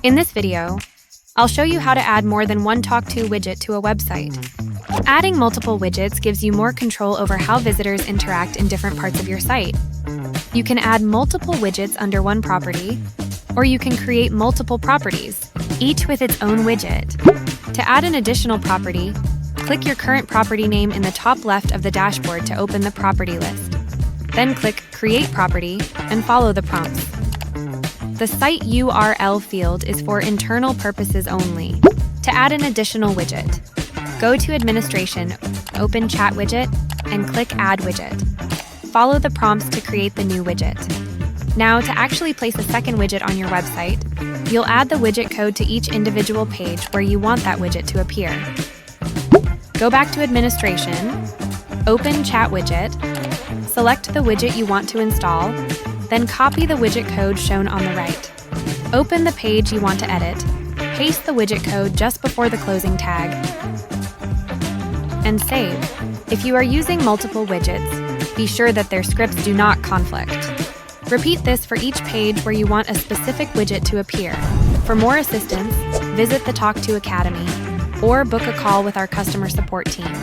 In this video, I'll show you how to add more than one tawk.to widget to a website. Adding multiple widgets gives you more control over how visitors interact in different parts of your site. You can add multiple widgets under one property, or you can create multiple properties, each with its own widget. To add an additional property, click your current property name in the top left of the dashboard to open the property list. Then click Create Property and follow the prompts. The site URL field is for internal purposes only. To add an additional widget, go to Administration, open Chat Widget, and click Add Widget. Follow the prompts to create the new widget. Now, to actually place a second widget on your website, you'll add the widget code to each individual page where you want that widget to appear. Go back to Administration, open Chat Widget, select the widget you want to install, then copy the widget code shown on the right. Open the page you want to edit, paste the widget code just before the closing tag, and save. If you are using multiple widgets, be sure that their scripts do not conflict. Repeat this for each page where you want a specific widget to appear. For more assistance, visit the Tawk.to Academy or book a call with our customer support team.